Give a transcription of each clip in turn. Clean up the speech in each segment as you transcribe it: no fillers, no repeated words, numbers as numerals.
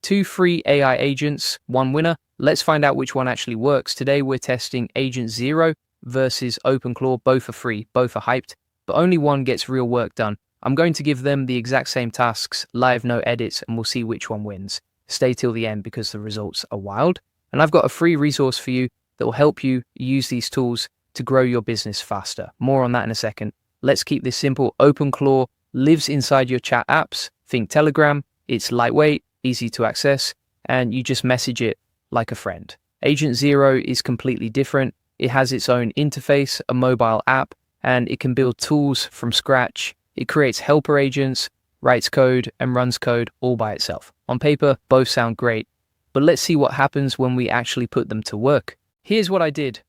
2 free AI agents, 1 winner. Let's find out which one actually works. Today we're testing Agent Zero versus OpenClaw. Both are free, both are hyped, but only one gets real work done. I'm going to give them the exact same tasks, live, no edits, and we'll see which one wins. Stay till the end because the results are wild. And I've got a free resource for you that will help you use these tools to grow your business faster. More on that in a second. Let's keep this simple. OpenClaw lives inside your chat apps. Think Telegram. It's lightweight, easy to access, and you just message it like a friend. Agent Zero is completely different. It has its own interface, a mobile app, and it can build tools from scratch. It creates helper agents, writes code, and runs code all by itself. On paper, both sound great, but let's see what happens when we actually put them to work. Here's what I did.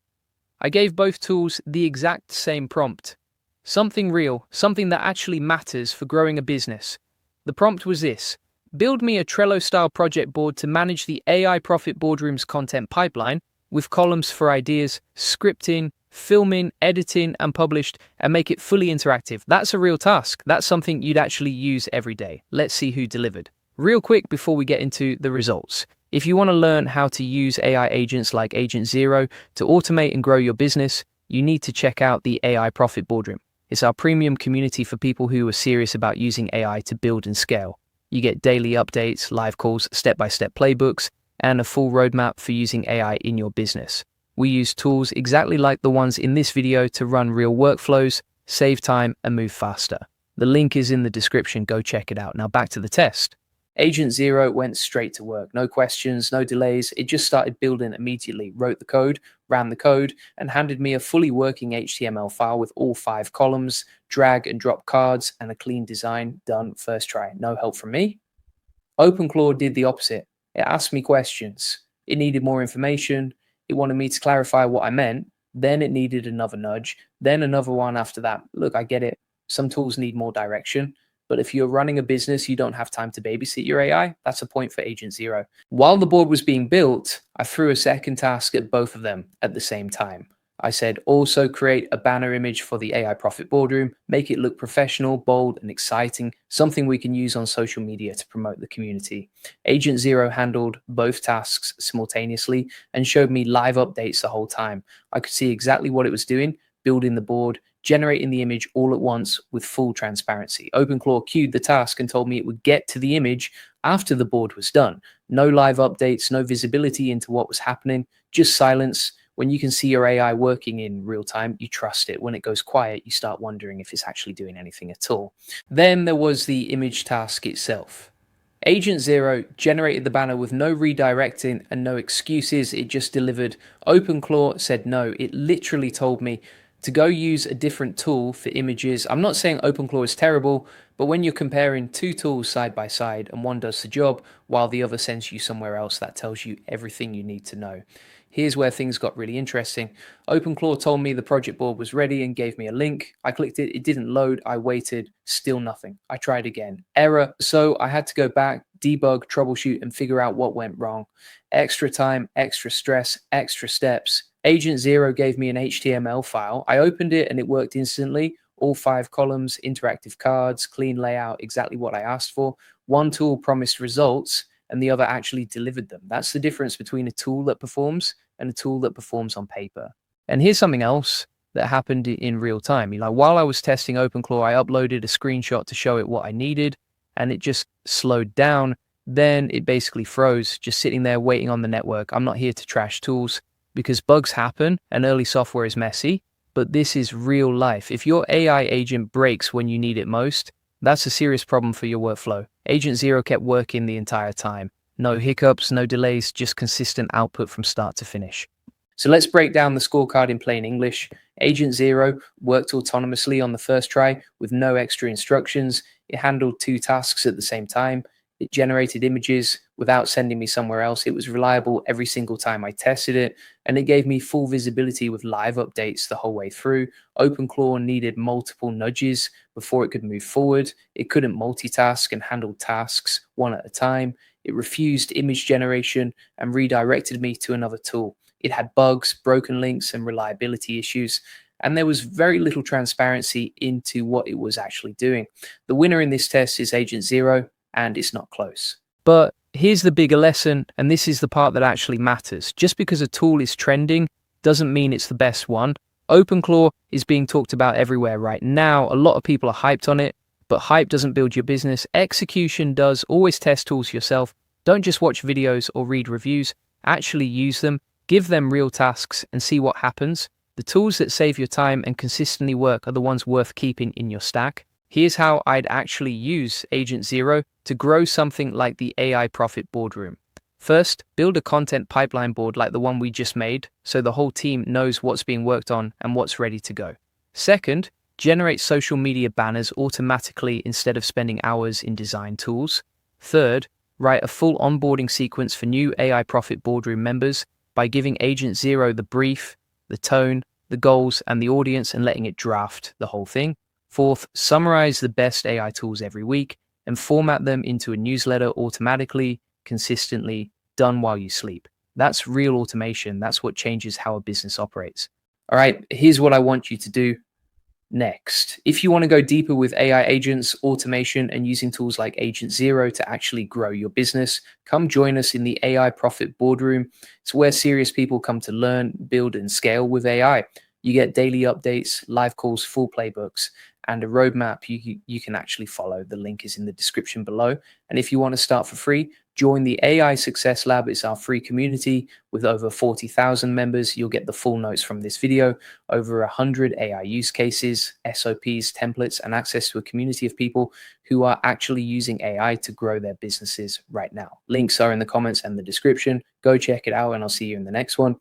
I gave both tools the exact same prompt. Something real, something that actually matters for growing a business. The prompt was this: build me a Trello-style project board to manage the AI Profit Boardroom's content pipeline with columns for ideas, scripting, filming, editing, and published, and make it fully interactive. That's a real task. That's something you'd actually use every day. Let's see who delivered. Real quick before we get into the results. If you want to learn how to use AI agents like Agent Zero to automate and grow your business, you need to check out the AI Profit Boardroom. It's our premium community for people who are serious about using AI to build and scale. You get daily updates, live calls, step-by-step playbooks, and a full roadmap for using AI in your business. We use tools exactly like the ones in this video to run real workflows, save time, and move faster. The link is in the description. Go check it out. Now back to the test. Agent Zero went straight to work. No questions, no delays. It just started building immediately. Wrote the code, ran the code, and handed me a fully working HTML file with all 5 columns, drag and drop cards, and a clean design. Done first try. No help from me. OpenClaw did the opposite. It asked me questions. It needed more information. It wanted me to clarify what I meant. Then it needed another nudge. Then another one after that. Look, I get it. Some tools need more direction. But if you're running a business, you don't have time to babysit your AI. That's a point for Agent Zero. While the board was being built, I threw a second task at both of them at the same time. I said, also create a banner image for the AI Profit Boardroom, make it look professional, bold, and exciting, something we can use on social media to promote the community. Agent Zero handled both tasks simultaneously and showed me live updates the whole time. I could see exactly what it was doing, building the board, generating the image all at once with full transparency. OpenClaw queued the task and told me it would get to the image after the board was done. No live updates, no visibility into what was happening, just silence. When you can see your AI working in real time, you trust it. When it goes quiet, you start wondering if it's actually doing anything at all. Then there was the image task itself. Agent Zero generated the banner with no redirecting and no excuses. It just delivered. OpenClaw said no. It literally told me to go use a different tool for images. I'm not saying OpenClaw is terrible, but when you're comparing 2 tools side by side and one does the job while the other sends you somewhere else, that tells you everything you need to know. Here's where things got really interesting. OpenClaw told me the project board was ready and gave me a link. I clicked it, it didn't load, I waited, still nothing. I tried again, error. So I had to go back, debug, troubleshoot, and figure out what went wrong. Extra time, extra stress, extra steps. Agent Zero gave me an HTML file. I opened it and it worked instantly. All 5 columns, interactive cards, clean layout, exactly what I asked for. One tool promised results and the other actually delivered them. That's the difference between a tool that performs and a tool that performs on paper. And here's something else that happened in real time. While I was testing OpenClaw, I uploaded a screenshot to show it what I needed, and it just slowed down. Then it basically froze, just sitting there waiting on the network. I'm not here to trash tools because bugs happen and early software is messy, but this is real life. If your AI agent breaks when you need it most, that's a serious problem for your workflow. Agent Zero kept working the entire time. No hiccups, no delays, just consistent output from start to finish. So let's break down the scorecard in plain English. Agent Zero worked autonomously on the first try with no extra instructions. It handled 2 tasks at the same time. It generated images without sending me somewhere else. It was reliable every single time I tested it, and it gave me full visibility with live updates the whole way through. OpenClaw needed multiple nudges before it could move forward. It couldn't multitask and handle tasks one at a time. It refused image generation and redirected me to another tool. It had bugs, broken links, and reliability issues, and there was very little transparency into what it was actually doing. The winner in this test is Agent Zero, and it's not close. But Here's the bigger lesson, and this is the part that actually matters. Just because a tool is trending doesn't mean it's the best one. OpenClaw is being talked about everywhere right now. A lot of people are hyped on it, but hype doesn't build your business. Execution does. Always test tools yourself. Don't just watch videos or read reviews. Actually use them, give them real tasks, and see what happens. The tools that save your time and consistently work are the ones worth keeping in your stack. Here's how I'd actually use Agent Zero to grow something like the AI Profit Boardroom. First, build a content pipeline board like the one we just made, so the whole team knows what's being worked on and what's ready to go. Second, generate social media banners automatically instead of spending hours in design tools. Third, write a full onboarding sequence for new AI Profit Boardroom members by giving Agent Zero the brief, the tone, the goals, and the audience and letting it draft the whole thing. Fourth, summarize the best AI tools every week and format them into a newsletter automatically, consistently, done while you sleep. That's real automation. That's what changes how a business operates. All right, here's what I want you to do next. If you want to go deeper with AI agents, automation, and using tools like Agent Zero to actually grow your business, come join us in the AI Profit Boardroom. It's where serious people come to learn, build, and scale with AI. You get daily updates, live calls, full playbooks, and a roadmap you can actually follow. The link is in the description below. And if you want to start for free, join the AI Success Lab. It's our free community with over 40,000 members. You'll get the full notes from this video, over 100 AI use cases, SOPs, templates, and access to a community of people who are actually using AI to grow their businesses right now. Links are in the comments and the description. Go check it out, and I'll see you in the next one.